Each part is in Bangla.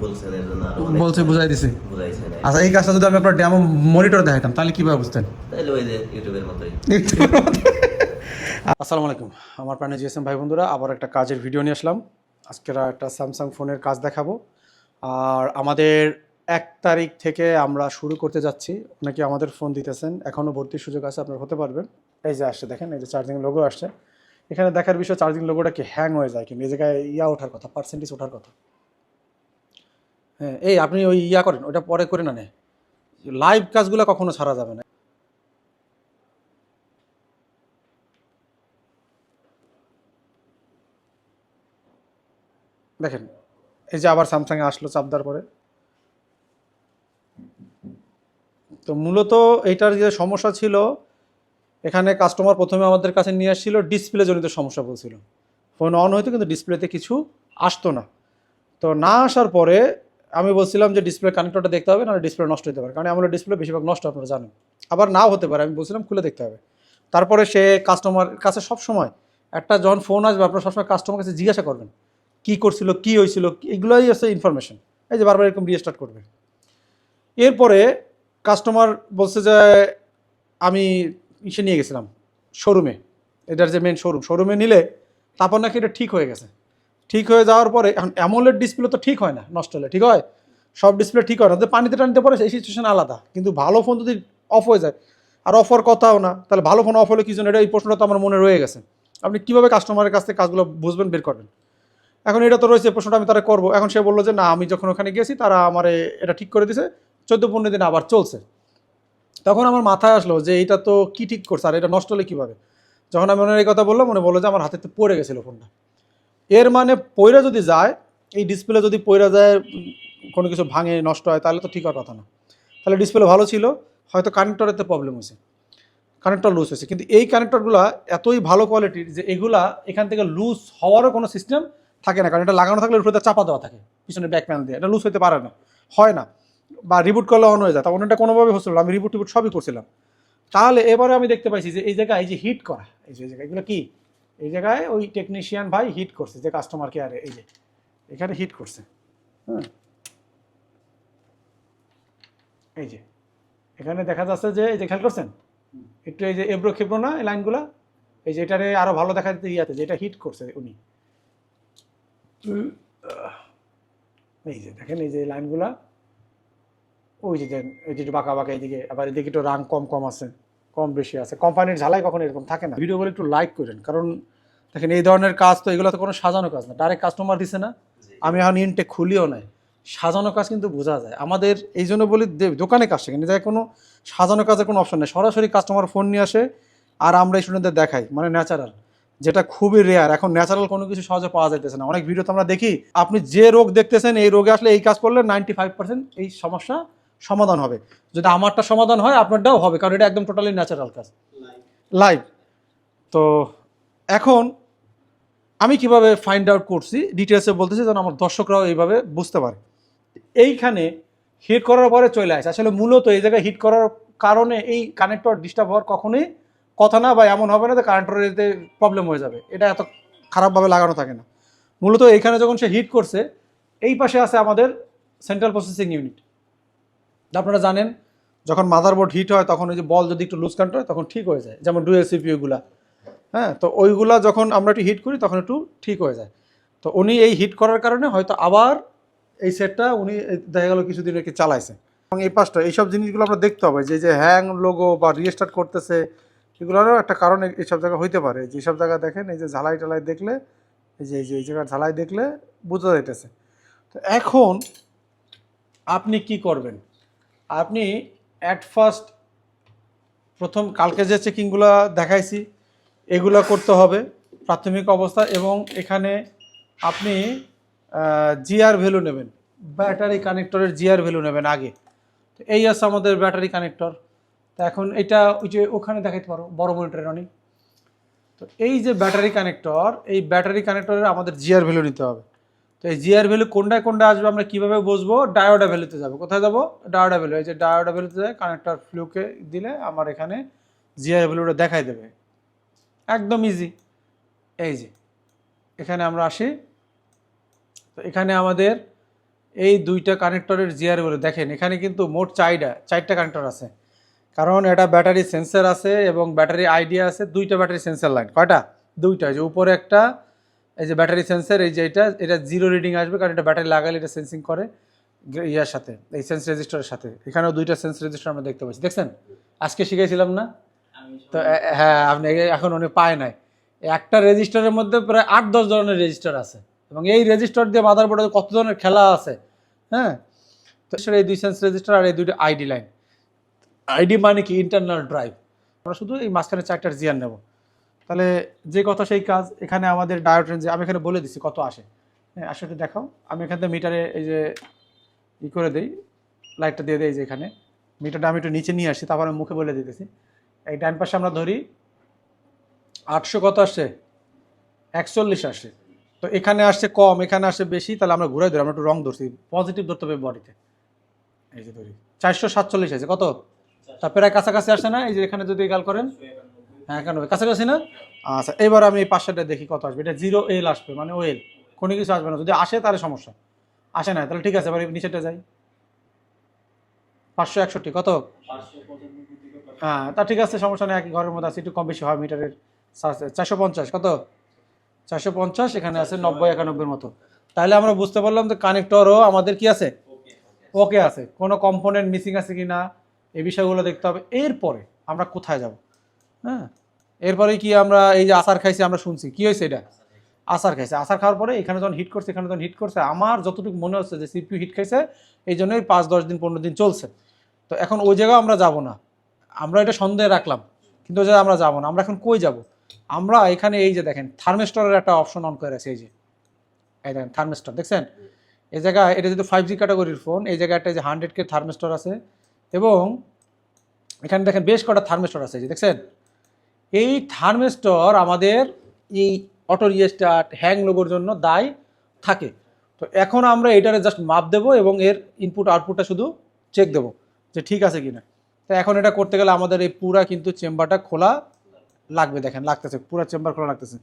বলছেন এর জন্য বলছে বুঝাই দিছে। বুঝাইছেন। আচ্ছা, এই কাজটা যদি আমি আপনার ডেমো মনিটর দেখাইতাম তাহলে কিভাবে বুঝতেন? তাহলে ওই যে ইউটিউবের মতোই। আসসালামু আলাইকুম আমার প্রাণে জিএসএম ভাই বন্ধুরা, আবার একটা কাজের ভিডিও নিয়ে আসলাম। আজকের একটা স্যামসাং ফোনের কাজ দেখাবো। আর আমাদের 1 তারিখ থেকে আমরা শুরু করতে যাচ্ছি। অনেকে আমাদের ফোন দিতেছেন, এখনও ভর্তির সুযোগ আছে, আপনারা হতে পারবেন। এই যে আসছে দেখেন, এই যে চার্জিং লোগো আসছে। এখানে দেখার বিষয় চার্জিং লোগোটা কি হ্যাং হয়ে যায়, কিন্তু এই জায়গায় ওঠার কথা, পার্সেন্টেজ ওঠার কথা। হ্যাঁ, এই আপনি ওই করেন, ওটা পরে করে না, লাইভ কাজগুলো কখনো ছাড়া যাবে না। দেখেন, এই যে আবার স্যামসাংয়ে আসলো চাপ দেওয়ার পরে। তো মূলত এইটার যে সমস্যা ছিল, এখানে কাস্টমার প্রথমে আমাদের কাছে নিয়ে আসছিল ডিসপ্লে জনিত সমস্যা বলছিল। ফোন অন হইতো কিন্তু ডিসপ্লেতে কিছু আসতো না। তো না আসার পরে আমি বলছিলাম যে ডিসপ্লে কানেক্টরটা দেখতে হবে, না ডিসপ্লে নষ্ট হতে পারে, কারণ আমলের ডিসপ্লে বেশিরভাগ নষ্ট, আপনারা জানেন। আবার নাও হতে পারে, আমি বলছিলাম খুলে দেখতে হবে। তারপরে সে কাস্টমার কাছে সবসময় একটা যখন ফোন আসবে, আপনারা সবসময় কাস্টমার কাছে জিজ্ঞাসা করবেন কী করছিল, কী হয়েছিল, এগুলোই আছে ইনফরমেশন। এই যে বারবার এরকম রিস্টার্ট করবে। এরপরে কাস্টমার বলছে যে আমি ইসে নিয়ে গেছিলাম শোরুমে, এটার যে মেন শোরুমে নিলে তারপর নাকি এটা ঠিক হয়ে গেছে। ঠিক হয়ে যাওয়ার পরে এখন অ্যামোলেড ডিসপ্লে তো ঠিক হয় না, নষ্ট হলে ঠিক হয়, সব ডিসপ্লে ঠিক হয় না। যদি পানিতে টানিতে পারে সেই সিচুয়েশন আলাদা, কিন্তু ভালো ফোন যদি অফ হয়ে যায়, আর অফ হওয়ার কথাও না, তাহলে ভালো ফোন অফ হলে কি জন্য, এটা এই প্রশ্নটা তো আমার মনে রয়ে গেছে। আপনি কীভাবে কাস্টমারের কাছ থেকে কাজগুলো বুঝবেন, বের করবেন? এখন এটা তো রয়েছে, প্রশ্নটা আমি তারা করবো। এখন সে বললো যে না, আমি যখন ওখানে গেছি তারা আমার এটা ঠিক করে দিয়েছে, 14-15 দিন আবার চলছে। তখন আমার মাথায় আসলো যে এইটা তো কি ঠিক করছে, আর এটা নষ্ট হলে কীভাবে। যখন আমি ওনার এই কথা বললাম, মনে বললো যে আমার হাতে তো পড়ে গেছিলো ফোনটা। এর মানে পইরা যদি যায়, এই ডিসপ্লে যদি পইরা যায়, কোনো কিছু ভাঙে নষ্ট হয়, তাহলে তো ঠিক হওয়ার কথা না। তাহলে ডিসপ্লে ভালো ছিল, হয়তো কানেক্টরেতে প্রবলেম হয়েছে, কানেক্টর লুজ হয়েছে। কিন্তু এই কানেক্টরগুলো এতই ভালো কোয়ালিটির যে এগুলা এখান থেকে লুজ হওয়ারও কোনো সিস্টেম থাকে না, কারণ এটা লাগানো থাকলে উপরে চাপা দেওয়া থাকে পিছনে ব্যাক প্যানেল দিয়ে, এটা লুজ হতে পারে না, হয় না। বা রিবুট করলে অন হয়ে যায়, তা অন্যটা কোনোভাবে হচ্ছিল, আমি রিবুট সবই করছিলাম। তাহলে এবারে আমি দেখতে পাইছি যে এই জায়গায় এই যে হিট করা, এই যে জায়গায় এগুলো কি, এই জায়গায় ওই টেকনিশিয়ান ভাই হিট করছে, যে কাস্টমার কেয়ারে এই যে এখানে হিট করছে। হ্যাঁ, এই যে এখানে দেখা যাচ্ছে যে এই যে খেয়াল করছেন একটু, এই যে এবড়ো খেবড়ো না এই লাইনগুলা, এই যে এটারে আরো ভালো দেখা যেতে ইয়াতে, যে এটা হিট করছে উনি। এই যে দেখেন এই যে লাইনগুলা, ওই যে এই যে বাঁকা বাঁকা, এইদিকে আবার এদিকে একটু রাং কম কম আছে, কম বেশি আছে। কোম্পানির ঝালাই কখনো এরকম থাকে না। ভিডিওগুলো একটু লাইক করেন, কারণ দেখেন এই ধরনের কাজ তো এগুলো তো কোনো সাজানো কাজ না, ডাইরেক্ট কাস্টমার দিছে না, আমি এখন ইনটেক খুলিও নাই। সাজানো কাজ কিন্তু বোঝা যায় আমাদের, এই জন্য বলি দোকানে কাজ শেখেন, যায় কোনো সাজানো কাজের কোনো অপশন নেই। সরাসরি কাস্টমার ফোন নিয়ে আসে আর আমরা এই স্টুডেন্টদের দেখাই, মানে ন্যাচারাল, যেটা খুবই রেয়ার। এখন ন্যাচারাল কোনো কিছু সহজে পাওয়া যাইতেছে না। অনেক ভিডিও তো আমরা দেখি, আপনি যে রোগ দেখতেছেন এই রোগে আসলে এই কাজ করলে 95% এই সমস্যা সমাধান হবে। যদি আমারটা সমাধান হয়, আপনারটাও হবে, কারণ এটা একদম টোটালি ন্যাচারাল কাজ, লাইভ। তো এখন আমি কিভাবে ফাইন্ড আউট করছি ডিটেলসে বলতেছি, যেন আমার দর্শকরাও এইভাবে বুঝতে পারে। এইখানে হিট করার পরে চলে আসে, আসলে মূলত এই জায়গায় হিট করার কারণে এই কানেক্টর ডিস্টার্ব হওয়ার কখনোই কথা না, বা এমন হবে না যে কানেক্টরের এতে প্রবলেম হয়ে যাবে, এটা এত খারাপভাবে লাগানো থাকে না। মূলত এইখানে যখন সে হিট করছে, এই পাশে আছে আমাদের সেন্ট্রাল প্রসেসিং ইউনিট। আপনারা জানেন যখন মাদারবোর্ড হিট হয়, তখন ওই যে বল যদি একটু লুজ কারেন্ট হয় তখন ঠিক হয়ে যায়, যেমন ডুয়েল সিপিইউগুলা। হ্যাঁ, তো ওইগুলা যখন আমরা একটু হিট করি তখন একটু ঠিক হয়ে যায়। তো উনি এই হিট করার কারণে হয়তো আবার এই সেটটা উনি দেখা গেল কিছুদিন আর কি চালাইছে। এবং এই পাশটা এইসব জিনিসগুলো আমরা দেখতে হবে, যে হ্যাং লোগো বা রিস্টার্ট করতেছে, এগুলোরও একটা কারণ এইসব জায়গা হইতে পারে। যেসব জায়গা দেখেন এই যে ঝালাই টালাই দেখলে, এই জায়গার ঝালাই দেখলে বোঝা যাইতেছে। তো এখন আপনি কি করবেন, আপনি অ্যাট ফার্স্ট প্রথম কালকে যে চেকিংগুলো দেখাইছি এগুলো করতে হবে প্রাথমিক অবস্থা। এবং এখানে আপনি জিআর ভ্যালু নেবেন, ব্যাটারি কানেক্টরের জিআর ভ্যালু নেবেন আগে। তো এই আছে আমাদের ব্যাটারি কানেক্টর। তো এখন এটা ওই যে ওখানে দেখাইতে পারো বড় মনিটরের অনেক। তো এই যে ব্যাটারি কানেক্টর, এই ব্যাটারি কানেক্টরের আমাদের জিআর ভ্যালু নিতে হবে। তো এই জিআর ভ্যালু কোনটায় কোনটা আসবে আমরা কীভাবে বুঝবো? ডায়োডা ভ্যালুতে যাবো। কোথায় যাবো? ডায়োডা ভ্যালু। এই যে ডায়োডা ভ্যালুতে যায়, কানেক্টর ফ্লুকে দিলে আমার এখানে জিআর ভ্যালুটা দেখাই দেবে, একদম ইজি। এই যে এখানে আমরা আসি, তো এখানে আমাদের এই দুইটা কানেক্টরের জিআরগুলো দেখেন, এখানে কিন্তু মোট চারটা কানেক্টর আছে, কারণ এটা ব্যাটারি সেন্সর আছে এবং ব্যাটারি আইডিয়া আছে, দুইটা ব্যাটারি সেন্সর লাইন। কয়টা? দুইটা। যে উপরে একটা, এই যে ব্যাটারি সেন্সর, এই যে এটা জিরো রিডিং আসবে, কারণ এটা ব্যাটারি লাগালে এটা সেন্সিং করে ইয়ার সাথে, এই সেন্স রেজিস্টারের সাথে। এখানেও দুইটা সেন্স রেজিস্টার আমরা দেখতে পাচ্ছি, দেখছেন? আজকে শিখেছিলাম না? তো হ্যাঁ, আপনি এখন উনি পায় নাই। একটা রেজিস্টারের মধ্যে প্রায় 8-10 ধরনের রেজিস্টার আছে, এবং এই রেজিস্টার দিয়ে মাদারবোর্ডে কত ধরনের খেলা আছে। হ্যাঁ, তো এই দুই সেন্স রেজিস্টার আর এই দুইটা আইডি লাইন। আইডি মানে কি? Internal drive. আমরা শুধু এই মাঝখানে 4টার জিয়ার নেব। তাহলে যে কথা সেই কাজ। এখানে আমাদের ডায়োড রেঞ্জে আমি এখানে বলে দিচ্ছি কত আসে। হ্যাঁ, আসলে দেখাও। আমি এখান থেকে মিটারে এই যে করে দিই, লাইটটা দিয়ে দিই। এই যে এখানে মিটারটা আমি একটু নিচে নিয়ে আসি, তারপর আমি মুখে বলে দিতেছি। এই ডান পাশে আমরা ধরি 800 কত আসছে? 41 আসে। তো এখানে আসছে কম, এখানে আসছে বেশি, তাহলে আমরা ঘুরাই ধরি। আমরা একটু রং ধরছি, পজিটিভ ধরতে হবে বডিতে। এই যে ধরি 447 আছে। কত? তা প্রায় কাছাকাছি আসে না? এই যে এখানে যদি গাল করেন, হ্যাঁ, কেন কাছাকাছি না? আচ্ছা, এবার আমি এই পাশেরটা দেখি কত আসবে। এটা 0L আসবে, মানে ওয়েল, কোনো কিছু আসবে না। যদি আসে তাহলে সমস্যা, আসে না তাহলে ঠিক আছে। এবার নিচেটা যাই, 561। কত? হ্যাঁ, তা ঠিক আছে, সমস্যা নেই। একই ঘরের মধ্যে আছে, একটু কম বেশি হয় মিটারের। 450। কত? 450। এখানে আছে 90-91 মতো। তাহলে আমরা বুঝতে পারলাম যে কানেক্টরও আমাদের কি আছে? ওকে আছে। কোনো কম্পোনেন্ট মিসিং আছে কি না এই বিষয়গুলো দেখতে হবে। এরপরে আমরা কোথায় যাব? হ্যাঁ, এরপরে কি আমরা এই যে আচার খাইছি, আমরা শুনছি কি হয়েছে, এটা আচার খাইছে। আচার খাওয়ার পরে এখানে যখন হিট করছে, এখানে যখন হিট করছে, আমার যতটুকু মনে হচ্ছে যে সিপিইউ হিট খাইছে, এই জন্যই 5-10 দিন 15 দিন চলছে। তো এখন ওই জায়গায় আমরা যাব না, আমরা এটা সন্দেহে রাখলাম, কিন্তু ওই জায়গায় আমরা যাব না। আমরা এখন কই যাব? আমরা এখানে এই যে দেখেন থার্মিস্টরের একটা অপশন অন করে আছে। এই যে এই দেখেন থার্মিস্টর, দেখছেন? এই জায়গায় এটা যেহেতু 5G ক্যাটাগরির ফোন, এই জায়গায় একটা যে 100K থার্মিস্টর আছে, এবং এখানে দেখেন বেশ কটা থার্মিস্টর আছে। এই যে দেখছেন, এই থার্মিস্টর আমাদের এই অটো রিস্টার্ট হ্যাং লোগোর জন্য দায়ী থাকে। তো এখন আমরা এটারে জাস্ট মাপ দেবো এবং এর ইনপুট আউটপুটটা শুধু চেক দেবো যে ঠিক আছে কিনা। তো এখন এটা করতে গেলে আমাদের এই পুরা কিন্তু চেম্বারটা খোলা লাগবে। দেখেন লাগতেছে, পুরো চেম্বার খোলা লাগতেছে।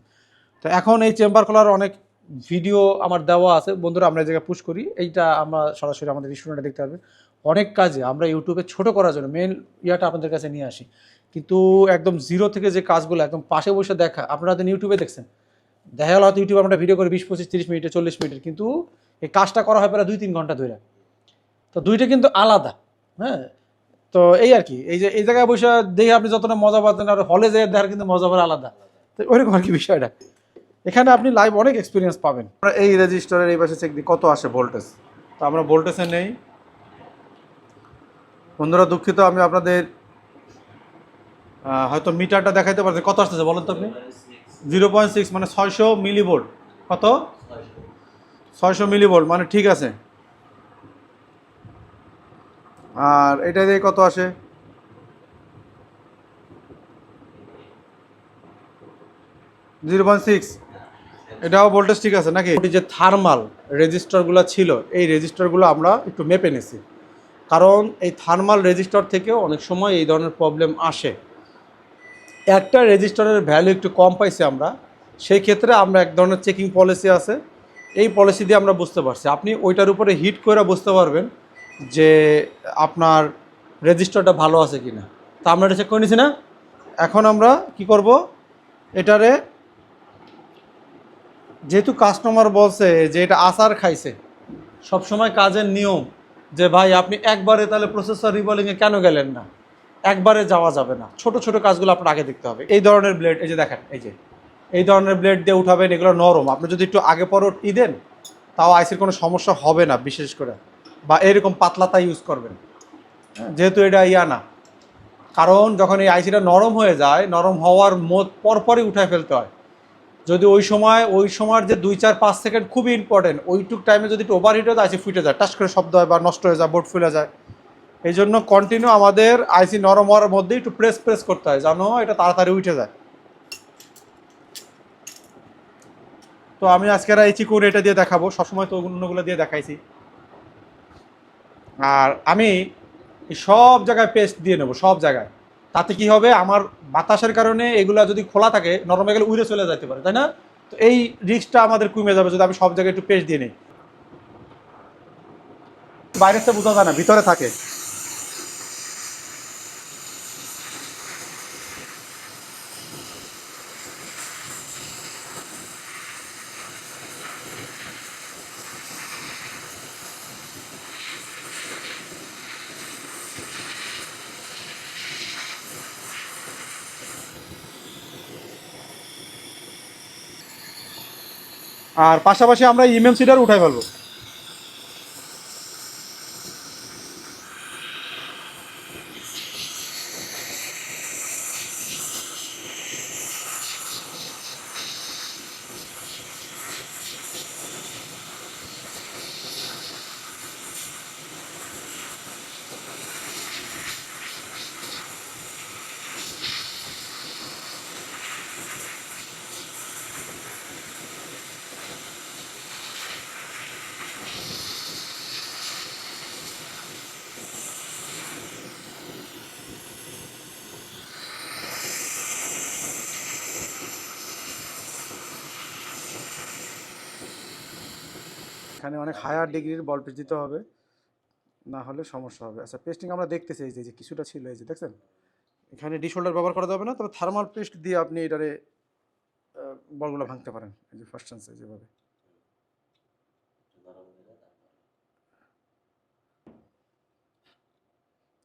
তো এখন এই চেম্বার খোলার অনেক ভিডিও আমার দেওয়া আছে বন্ধুরা, আমরা এই জায়গায় পুশ করি। এইটা আমরা সরাসরি আমাদের স্টুডেন্টরা দেখতে পারবে। অনেক কাজে আমরা ইউটিউবে ছোট করার জন্য মেন ইয়াটা আপনাদের কাছে নিয়ে আসি, কিন্তু একদম জিরো থেকে যে কাজগুলো একদম পাশে বসে দেখা, আপনারা তো ইউটিউবে দেখছেন, দেখা গেল হয়তো ইউটিউবে আমরা ভিডিও করি 20-25-30 মিনিটে 40 মিনিটের, কিন্তু এই কাজটা করা হয় প্রায় 2-3 ঘন্টা ধরে। তো দুইটা কিন্তু আলাদা। হ্যাঁ, তো এই আর কি, এই যে এই জায়গায় বসে দেখে আপনি যতটা মজা পাচ্ছেন, আর হলে যেয়ে দেখার কিন্তু মজা পাওয়ার আলাদা। তো ওইরকম আর কি বিষয়টা। এখানে আপনি লাইভ অনেক এক্সপিরিয়েন্স পাবেন। আমরা এই রেজিস্টারের এই পাশে চেক দিই কত আসে ভোল্টেজ। তো আমরা ভোল্টেজে নেই বন্ধুরা, দুঃখিত। আমি আপনাদের হয়তো মিটারটা দেখাইতে পারছি। কত আসতেছে বলেন তো আপনি? 0.6 মানে 600 মিলিভোল্ট। কত? 600 মিলিভোল্ট, মানে ঠিক আছে। আর এটা দিয়ে কত আসে? 0.6। এটাও ভোল্টেজ ঠিক আছে নাকি? যে থার্মাল রেজিস্টারগুলো ছিল, এই রেজিস্টারগুলো আমরা একটু মেপে নিছি, কারণ এই থার্মাল রেজিস্টার থেকেও অনেক সময় এই ধরনের প্রবলেম আসে। একটা রেজিস্টারের ভ্যালু একটু কম পাইছি আমরা, সেই ক্ষেত্রে আমরা এক ধরনের চেকিং পলিসি আছে, এই পলিসি দিয়ে আমরা বুঝতে পারছি। আপনি ওইটার উপরে হিট করে বুঝতে পারবেন যে আপনার রেজিস্টারটা ভালো আছে কি না। তা আমরা এটা চেক করে নিছি না। এখন আমরা কি করব, এটারে যেহেতু কাস্টমার বলছে যে এটা আচার খাইছে, সবসময় কাজের নিয়ম যে ভাই আপনি একবারে তাহলে প্রসেসর রিভলিংয়ে কেন গেলেন না, একবারে যাওয়া যাবে না, ছোট ছোট কাজগুলো আপনার আগে দেখতে হবে। এই ধরনের ব্লেড, এই যে দেখেন, এই যে এই ধরনের ব্লেড দিয়ে উঠাবেন, এগুলো নরম। আপনি যদি একটু আগে পরে দেন তাও আইসির কোনো সমস্যা হবে না বিশেষ করে, বা এরকম পাতলাতা ইউজ করবেন, যেহেতু এটা ইয়া না। কারণ যখন এই আইসিটা নরম হয়ে যায়, নরম হওয়ার পরপরই উঠায় ফেলতে হয়। যদি ওই সময়ের যে 2-4-5 সেকেন্ড খুবই ইম্পর্টেন্ট, ওইটুক টাইমে যদি একটু ওভারহিট হয়ে যায়, আইসি ফুটে যায়, টাচ করে শব্দ হয় বা নষ্ট হয়ে যায়, বোর্ড ফুলে যায়। এই জন্য কন্টিনিউ আমাদের আইসি নরম হওয়ার মধ্যেই একটু প্রেস করতে হয়, জানো এটা তাড়াতাড়ি উঠে যায়। তো আমি আজকের এই চিকুন এটা দিয়ে দেখাবো, সবসময় তো অন্যগুলো দিয়ে দেখাইছি। আর আমি সব জায়গায় পেস্ট দিয়ে নেবো, সব জায়গায়। তাতে কি হবে, আমার বাতাসের কারণে এগুলা যদি খোলা থাকে, নরম হয়ে গেলে উড়ে চলে যেতে পারে, তাই না? তো এই রিস্কটা আমাদের কমে যাবে যদি আমি সব জায়গায় একটু পেস্ট দিয়ে নিই। বাইরের থেকে বোঝা যায় না, ভিতরে থাকে। আর পাশাপাশি আমরা ইমেল সিডার উঠাই ফেলবো। এখানে অনেক হায়ার ডিগ্রির বল পেস্ট দিতে হবে, না হলে সমস্যা হবে। আচ্ছা, পেস্টিং আমরা দেখতেছি, এই যে কিছুটা ছিল, এই যে দেখছেন, এখানে ডিশোল্ডার ব্যবহার করা যাবে না, তবে থার্মাল পেস্ট দিয়ে আপনি এটারে বলগুলো ভাঙতে পারেন। এই যে ফার্স্ট চান্সে যেভাবে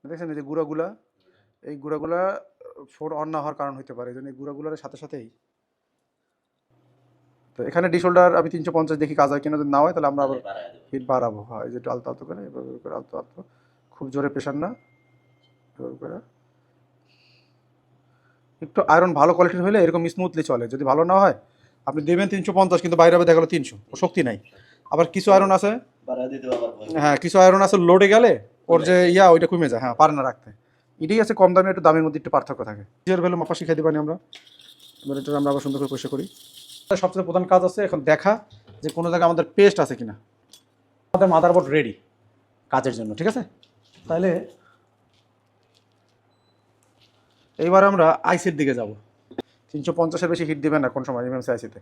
দেখছেন, এই যে গুঁড়াগুলা, এই গুঁড়াগুলা ফোর অন না হওয়ার কারণ হতে পারে, এই জন্য এই গুঁড়াগুলার সাথে সাথেই। তো এখানে ডিশোল্ডার আমি 350 দেখি কাজ হয় কিনা, যদি না হয় তাহলে আমরা আবার হিট বাড়াবো। হ্যাঁ, এই যে একটু আলতো আলতো করে, এভাবে করে আলতো আলতো, খুব জোরে প্রেশার না, এভাবে করে। একটু আয়রন ভালো কোয়ালিটির হলে এরকম স্মুথলি চলে, যদি ভালো না হয় আপনি দেবেন 350, কিন্তু বাইরে হবে দেখা গেলো 300, ও শক্তি নাই। আবার কিছু আয়রন আছে, হ্যাঁ কিছু আয়রন আছে লোডে গেলে ওর যে ওইটা কমে যায়, হ্যাঁ পারে না রাখতে। এটাই আছে কম দামে, একটু দামের মধ্যে একটু পার্থক্য থাকে। নিজের ভ্যালু মাপা শিখাই দিবানি আমরা, এবার এটা আমরা আবার সুন্দর করে পরিষ্কার করি। সবচেয়ে প্রধান কাজ আছে এখন দেখা যে কোনো জায়গায় আমাদের পেস্ট আছে কিনা। আমাদের মাদারবোর্ড রেডি কাজের জন্য, ঠিক আছে। তাহলে এইবার আমরা আইসির দিকে যাব। 350-এর বেশি হিট দিবেন না কোন সময় এমএমসি আইসিতে।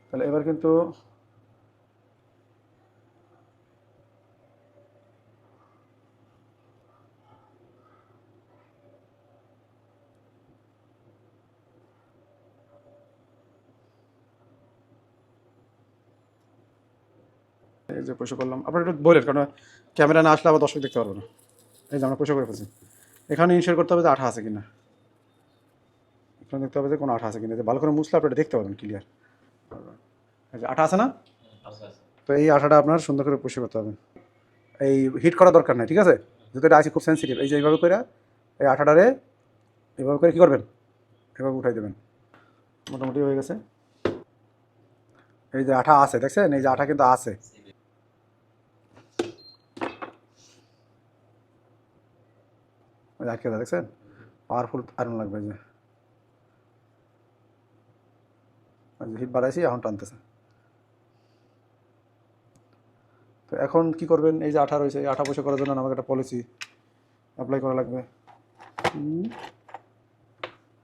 তাহলে এবার কিন্তু এই যে পয়সা করলাম, আপনার একটু বলেন, কারণ ক্যামেরা না আসলে আবার দর্শক দেখতে পারবো না। এই যে আমরা পয়সা করে ফেলছি, এখানে ইনশিওর করতে হবে যে আঠা আছে কিনা, এখানে দেখতে হবে যে কোনো আঠা আছে কিনা, যে ভালো করে মুছলে আপনারা দেখতে পারবেন ক্লিয়ার। এই যে আঠা আছে না, তো এই আঠাটা আপনার সুন্দর করে পরিষ্কার করতে হবে। এই হিট করা দরকার নাই, ঠিক আছে, যেহেতু এটা আইসি খুব সেন্সিটিভ। এই যে এইভাবে করে এই আঠাটারে এভাবে করে কী করবেন, এভাবে উঠাই দেবেন। মোটামুটি হয়ে গেছে। এই যে আঠা আছে দেখছেন, এই যে আঠা কিন্তু আছে। আটকে দেখছেন, পাওয়ারফুল আয়রন লাগবে। যে হিট বাড়াইছি, এখন টানতেছে। তো এখন কি করবেন, এই যে আঠা রয়েছে, এই আঠা পয়সা করার জন্য আমাকে একটা পলিসি অ্যাপ্লাই করা লাগবে।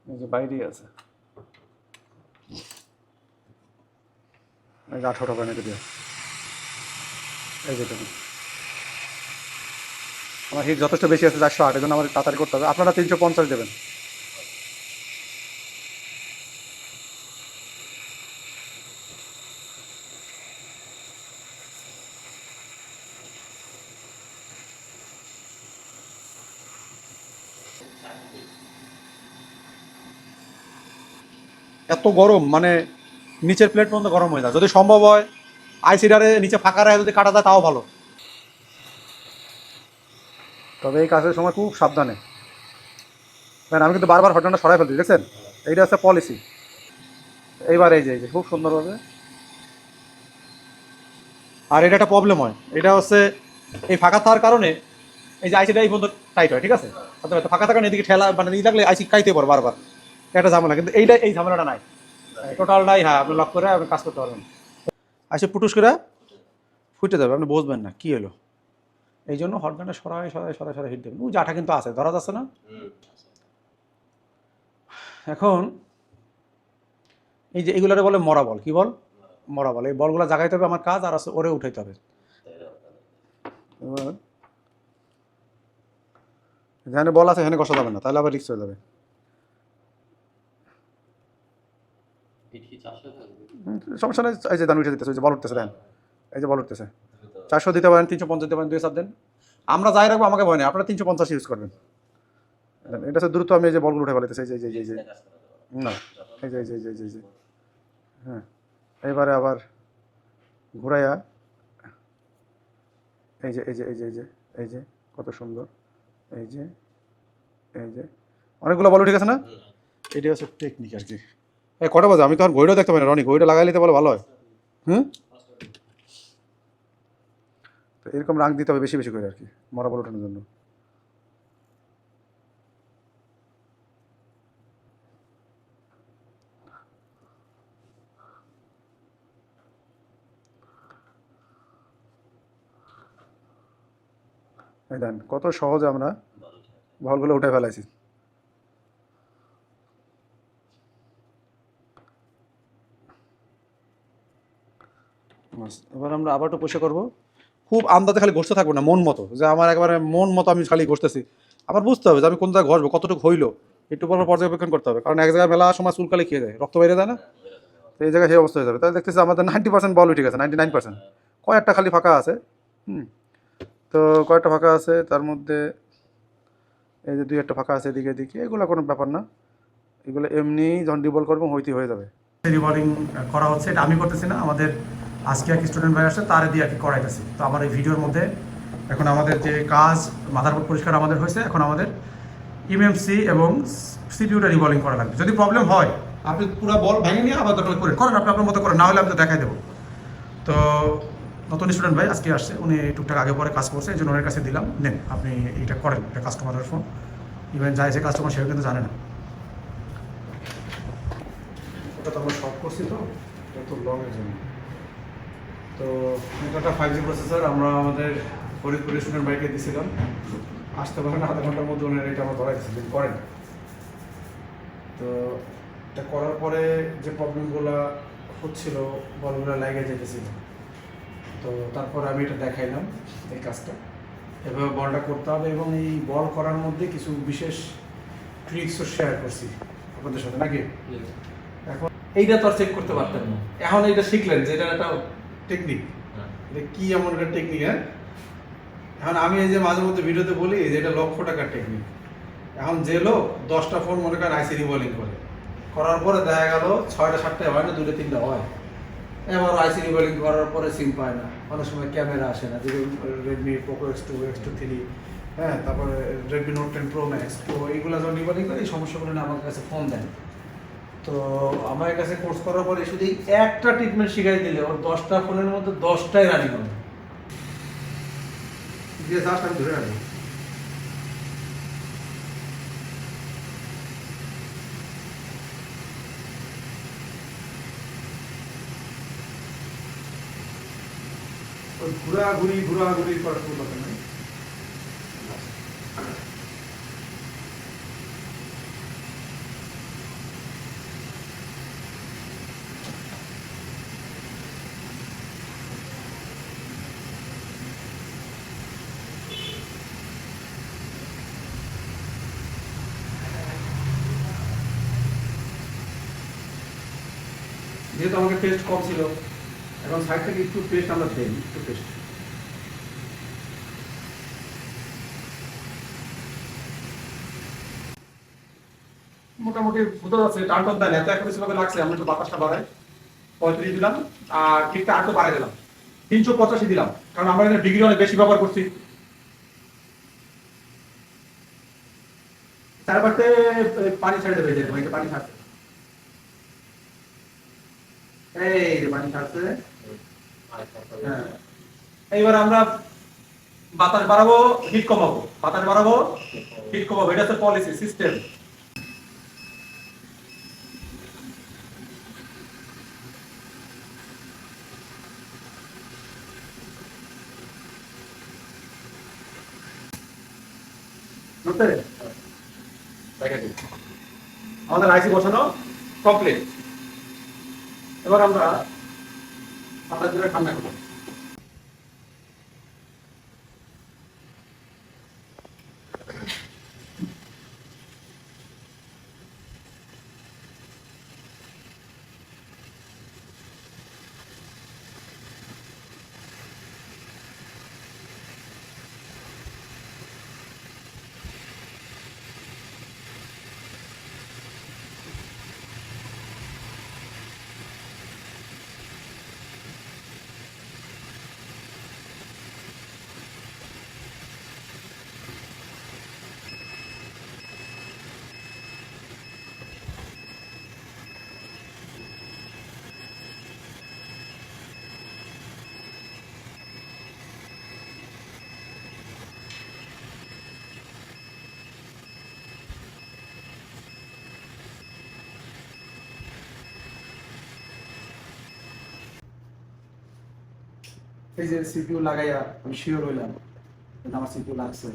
এই যে বাইরেই আছে, এই যে 18 টাকা এনেকে দিয়ে, এই যে দেখুন আমার হিট যথেষ্ট বেশি আছে, 408, এই জন্য আমার তাড়াতাড়ি করতে হবে। আপনারা 350 দেবেন। এত গরম, মানে নিচের প্লেট পর্যন্ত গরম হয়ে যায়। যদি সম্ভব হয় আইসিডারে নিচে ফাঁকা রাখে যদি কাটা যায় তাও ভালো, তবে এই কাজের সময় খুব সাবধানে। ম্যান আমি কিন্তু বারবার হটনটা সরাই ফেলছি, দেখছেন, এইটা হচ্ছে পলিসি। এইবার এই যে খুব সুন্দরভাবে। আর এটা একটা প্রবলেম হয়, এটা হচ্ছে এই ফাঁকা থাকার কারণে এই যে আইসিটা এই পর্যন্ত টাইট হয়, ঠিক আছে। অথবা ফাঁকা থাকার এদিকে ঠেলা মানে ই লাগলে আইসি খাইতে পারো বারবার, একটা ঝামেলা। কিন্তু এইটা এই ঝামেলাটা নাই, টোটালটাই হ্যাঁ আপনি লক করে আপনি কাজ করতে পারবেন। আইসি পুটুস করে ফুটে যাবে, আপনি বুঝবেন না কী হলো। এই জন্য হটগানটা সরাই সরাই সরাই সরাই হিট দেবেন। ও যে আঠা কিন্তু আছে, ধরা যাচ্ছে না। এখন এই যে এগুলারে বলে মরা বল, কি বল? মরা বল। এই বলগুলো জাগাইতে হবে আমার কাজ, আর আছে ওরে উঠাইতে হবে। এবার যেখানে বল আছে এখানে কষা যাবে না, তাহলে আবার রিস্ক হয়ে যাবে। সমস্যা নেই, এই যে দান উঠে দিতেছে, ওই যে বল উঠতেছে, দেন এই যে বল উঠতেছে। 400 দিতে পারেন, 350 দিতে পারেন, 2 চাপ দেন। আমরা যাই রাখবো আমাকে ভয় নেই, আপনারা 350 ইউজ করবেন। এটা হচ্ছে দ্রুত আমি এই যে বলগুলো উঠে ফেলাইতেছি, এই যে না, এই যে হ্যাঁ। এবারে আবার ঘুরাইয়া এই যে কত সুন্দর, এই যে অনেকগুলো বল উঠে গেছে না? এটা হচ্ছে টেকনিক আর কি। এই কটা বাজে? আমি তো আর ঘড়িটাও দেখতে পাই না রনি, ঘড়িটা লাগাই নিতে বলে ভালো হয়। তো এরকম রাং দিতে হবে বেশি বেশি করে আর কি, মরা বল ওঠানোর জন্য। এই দেন কত সহজে আমরা বলগুলো উঠে ফেলাইছি। এবার আমরা আবার একটু পরিষ্কার করবো। খুব আন্দাজে খালি ঘষতে থাকবো না, মন মতো, যে আমার একেবারে মন মতো আমি খালি ঘষতেছি। আবার বুঝতে হবে যে আমি কোন জায়গায় ঘষবো, কতটুকু হইলো, একটু পর পর্যবেক্ষণ করতে হবে। কারণ এক জায়গায় মেলা সময় চুলকালি খেয়ে যায়, রক্ত বাইরে যায় না, তো এই জায়গায় সেই অবস্থা হয়ে যাবে। তাই দেখতেছি আমাদের 90% বল উঠে গেছে, 99%। কয়েকটা খালি ফাঁকা আছে। তো কয়েকটা ফাঁকা আছে, তার মধ্যে এই যে 2-1টা ফাঁকা আছে এদিকে এদিকে, এগুলো কোনো ব্যাপার না। এগুলো এমনি যখন ডিবল করবো হয়ে যাবে। রিবলিং করা হচ্ছে, এটা আমি করতেছি না, আমাদের আজকে এক স্টুডেন্ট ভাই আসছে, তারে দিয়ে আর কি করাইতেছি। তো আমার এই ভিডিওর মধ্যে এখন আমাদের যে কাজ, মাদারবোর্ড পরিষ্কার আমাদের হয়েছে, এখন আমাদের ইএমএমসি এবং সিপিইউটা রিবলিং করা লাগবে। যদি প্রবলেম হয় আপনি পুরো বল ভেঙে নিয়ে আবার দরকার করেন, আপনি আপনার মতো করেন, না হলে আমি তো দেখাই দেবো। তো নতুন স্টুডেন্ট ভাই আজকে আসছে, উনি টুকটাক আগে পরে কাজ করছে, এই জন্য ওনার কাছে দিলাম, নেন আপনি এইটা করেন, এটা কাস্টমারের ফোন। ইভেন যাই যে কাস্টমার সেও কিন্তু জানে না। ওটা তো আমরা শর্ট করছি, তো এটা তো লংয়ের জন্য। তো এটা 5G প্রসেসর আমরা আমাদের ফরিদপুর স্টুডেন্ট বাইকে দিয়েছিলাম, আসতে পারেন আধা ঘন্টার মধ্যে ওনার এটা আমরা ধরাই দিচ্ছি, করেন। তো এটা করার পরে যে প্রবলেমগুলো হচ্ছিল, বলগুলো লাগিয়ে যেতেছিল, তো তারপর আমি এটা দেখাইলাম এই কাজটা, এভাবে বলটা করতে হবে। এবং এই বল করার মধ্যে কিছু বিশেষ ট্রিক্সও শেয়ার করছি আপনাদের সাথে, নাকি? এখন এইটা তো আর চেক করতে পারতেন না, এখন এইটা শিখলেন যে এটা একটা টেকনিক, এটা কি এমন একটা টেকনিক। হ্যাঁ, এখন আমি এই যে মাঝে মধ্যে ভিডিওতে বলি যে এটা লক্ষ টাকার টেকনিক। এখন যে লোক 10টা ফোন মনে করেন আইসি রিবলিং করার পরে দেখা গেল 6টা 7টায় হয় না, 2টা 3টা হয়। এবার আইসি রিবলিং করার পরে সিম পায় না, অনেক সময় ক্যামেরা আসে না, যেমন রেডমি পোকো X2 X2 3, হ্যাঁ, তারপরে রেডমি নোট 10 প্রো ম্যাক্স, তো এইগুলো যখন রিবলিং করে এই সমস্যাগুলো নিয়ে আমার কাছে ফোন দেন। তো আমার কাছে কোর্স করার পরে শুধু একটা ট্রিটমেন্ট শিখাই দিলে ওর 10টা ফোনের মধ্যে 10টাই রানিং হবে। দিয়ে জাস্ট আমি ধরে রাখবো। ওই ঘোরাঘুরি করার কোনো দরকার নেই। যেহেতু আমাকে টেস্ট কম ছিল, এখন সাইড থেকে একটু টেস্ট আমরা দেই, একটু টেস্ট। মোটামুটি বুঝতে পারছে টান টান দেয় না, এত একটা সেভাবে লাগছে। আমরা একটু বাতাসটা বাড়াই, 35 দিলাম, আর ঠিকটা আরো বাড়াই দিলাম, 385 দিলাম, কারণ আমরা এখানে ডিগ্রি অনেক বেশি ব্যবহার করছি। চারপাশে পানি ছেড়ে দেবে, যে পানি ছাড়ছে, এই যে পানি ছাড়ছে। হ্যাঁ, এইবার আমরা বাতাস বাড়াবো, হিট কমাবো, বাতাস বাড়াবো, হিট কমাবো, এটা হচ্ছে পলিসি সিস্টেম। বুঝতে আমাদের আইসি বসানো কমপ্লিট। এবার আমরা ঠান্ডা করবো। এই যে সিপিইউ লাগাইয়া আমি শিওর হইলাম আমার সিপিইউ লাগছে,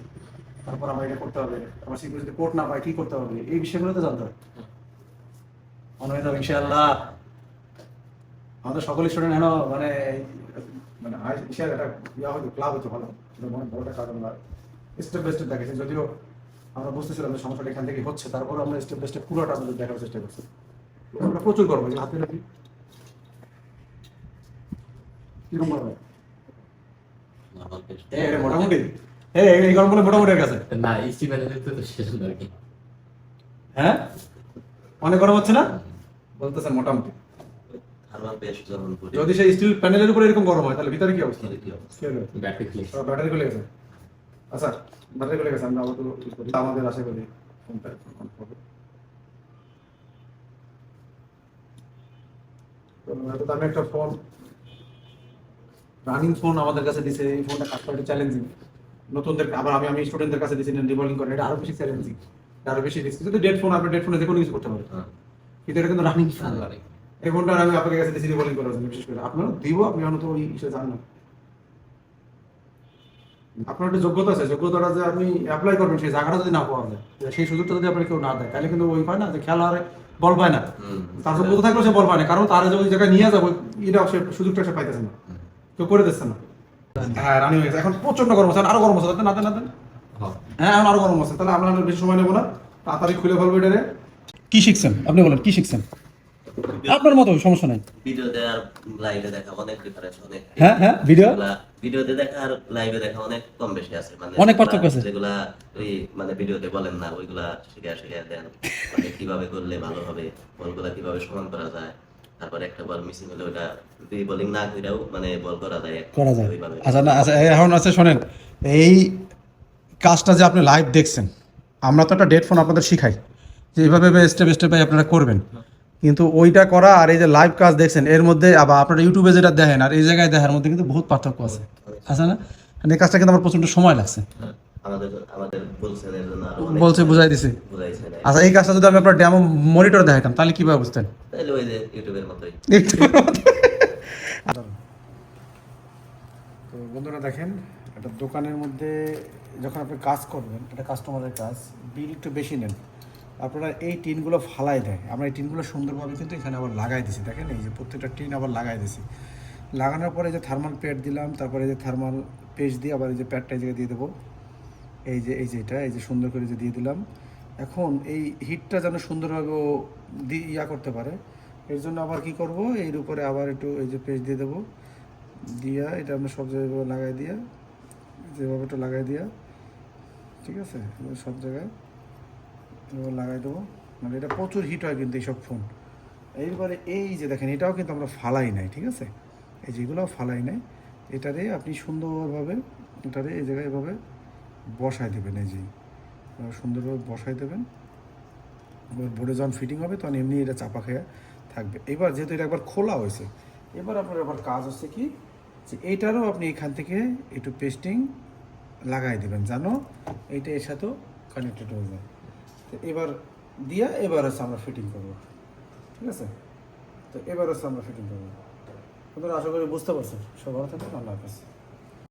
তারপর আমার এটা করতে হবে, আমার সিপিইউ যদি কোড না পাই কি করতে হবে, এই বিষয়গুলো তো জানতে হবে। মনে হয় ইনশাআল্লাহ আমাদের সকল স্টুডেন্ট হেন মানে মানে ইনশাআল্লাহ একটা ইয়া হয়তো ক্লাব হতো ভালো, মনে বড়টা কারণ স্টেপ বাই স্টেপ দেখেছি, যদিও আমরা বুঝতেছিলাম যে সমস্যাটা এখান থেকে হচ্ছে, তারপর আমরা স্টেপ বাই স্টেপ পুরোটা আমাদের দেখার চেষ্টা করছি। আমরা প্রচুর করবো যে হাতে রাখি কিরকম করবে মোটামুটি এই গরম বলে মোটামুটি কাছে না ইসি প্যানেলের তো শেষ আর কি। হ্যাঁ অনেক গরম হচ্ছে না বলতেছেন মোটামুটি। থার্মাল পেস্ট যখন করি যদি সেই স্টিল প্যানেলের উপরে এরকম গরম হয় তাহলে ভিতরে কি অবস্থা? কি অবস্থা? ব্যাটারি ক্লিক ব্যাটারি খুলে গেছে। আচ্ছা ব্যাটারি খুলে গেছে, আমরা আবার আমাদের আশা করি ফোনটা এত দামি একটা ফোন, রানিং ফোন আমাদের কাছে দিছে, এই ফোনটা কাজ করা চ্যালেঞ্জিং। নতুনদের আবার আমি স্টুডেন্টদের কাছে দিছি রিভলভিং করে, এটা আরো বেশি চ্যালেঞ্জিং, আরো বেশি রিস্ক। যদি ডেড ফোন আপনি ডেড ফোনে যে কোনো কিছু করতে পারেন, কিন্তু এটা কিন্তু রানিং ফোন। এই ফোনটা আমি আপনাদের কাছে দিছি রিভলভিং করার জন্য, বিশেষ করে আপনারা দিব, আপনি হয়তো ওই বিষয়ে জানেন না। আপনার একটা যোগ্যতা আছে, যোগ্যতাটা যে আপনি অ্যাপ্লাই করবেন সেই জায়গাটা যদি না পাওয়া যায়, সেই সুযোগটা যদি আপনার কেউ না দেয়, তাহলে কিন্তু ওই পায় না যে খেলোয়াড়ে বল পায় না, তার যোগ্যতা থাকলেও সে বল পায় না, কারণ তার যে ওই জায়গায় নিয়ে যাবো এটা সে সুযোগটা সে পাইতেছে না, কেউ করে দিচ্ছে না। হ্যাঁ রানিং হয়ে গেছে, এখন প্রচন্ড গরম আছে, আরো গরম আছে, না দেন না দেন। হ্যাঁ এখন আরো গরম আছে, তাহলে আমরা বেশি সময় নেবো না, তাড়াতাড়ি খুলে ফেলবো এটারে। কি শিখছেন আপনি বলেন, কি শিখছেন? আপনার মতো সমস্যা নাই। ভিডিওতে আর লাইভে দেখা অনেক ডিফারেন্স, অনেক হ্যাঁ ভিডিও ভিডিওতে দেখা আর লাইভে দেখা অনেক কম বেশি আছে, মানে অনেক পার্থক্য আছে। যেগুলা ওই মানে ভিডিওতে বলেন না ওইগুলা শিখে দেন, মানে কিভাবে করলে ভালো হবে, বলগুলা কিভাবে সমান করা যায়, তারপর একটা বল মিসিং হলে ওটা বোলিং না কইরাও মানে বল করা যায় ওইভাবে। আচ্ছা না আচ্ছা এখন আছে শোনেন, এই কাজটা যে আপনি লাইভ দেখছেন, আমরা তো একটা ডেট ফোন আপনাদের শিখাই যে এইভাবে স্টেপ স্টেপ আপনারা করবেন, কিন্তু ওইটা করা আর এই যে লাইভ কাজ দেখছেন এর মধ্যে, আবার আপনারা ইউটিউবে যেটা দেখেন আর এই জায়গায় দেখার মধ্যে কিন্তু বহুত পার্থক্য আছে, আছে না? এই কাজটা কিন্তু আমার প্রচন্ড সময় লাগছে, আমাদের আমাদের বলছেন এর জন্য বলছে বুঝাই দিছে। বুঝাইছেন। আচ্ছা এই কাজটা যদি আমি আপনার ডেমো মনিটর দেখাইতাম তাহলে কিভাবে বুঝতেন? তাহলে ওই যে ইউটিউবের মতোই। তো বন্ধুরা দেখেন, একটা দোকানের মধ্যে যখন আপনি কাজ করবেন, এটা কাস্টমারের কাজ, বিল একটু বেশি নেন, আপনারা এই টিনগুলো ফালাই দেয়, আমরা এই টিনগুলো সুন্দরভাবে কিন্তু এখানে আবার লাগাই দিছি, দেখেন এই যে প্রত্যেকটা টিন আবার লাগাই দিছি, লাগানোর পরে যে থার্মাল প্যাড দিলাম, তারপরে যে থার্মাল পেস্ট দিয়ে আবার এই যে প্যাডটা এই জায়গায় দিয়ে দেবো, এই যে এটা এই যে সুন্দর করে যে দিয়ে দিলাম। এখন এই হিটটা যেন সুন্দরভাবে ও ইয়া করতে পারে, এর জন্য আবার কি করব, এর উপরে আবার একটু এই যে পেস্ট দিয়ে দেবো, দিয়া এটা আমরা সব জায়গায় লাগাই দিয়া, যেভাবে একটু লাগাই দিয়া, ঠিক আছে, সব জায়গায় এবার লাগাই দেবো, মানে এটা প্রচুর হিট হয় কিন্তু এইসব ফোন। এইবারে এই যে দেখেন এটাও কিন্তু আমরা ফালাই নাই, ঠিক আছে, এই যেগুলোও ফালাই নাই, এটারে আপনি সুন্দরভাবে এটারে এই জায়গায় এভাবে বসাই দেবেন, এই যে সুন্দরভাবে বসাই দেবেন, এবার বোর্ডে যখন ফিটিং হবে তখন এমনি এটা চাপা খেয়ে থাকবে। এবার যেহেতু এটা একবার খোলা হয়েছে, এবার আপনার আবার কাজ হচ্ছে কি যে এইটারও আপনি এখান থেকে একটু পেস্টিং লাগাই দেবেন, জানো এইটা এর সাথেও কানেক্টেড হয়ে যায়। তো এবার দিয়া এবার হচ্ছে আমরা ফিটিং করবো, ঠিক আছে, তো এবার হচ্ছে আমরা ফিটিং করবো। আপনারা আশা করি বুঝতে পারছেন। সব ভালো থাকবেন, আল্লাহ হাফেজ।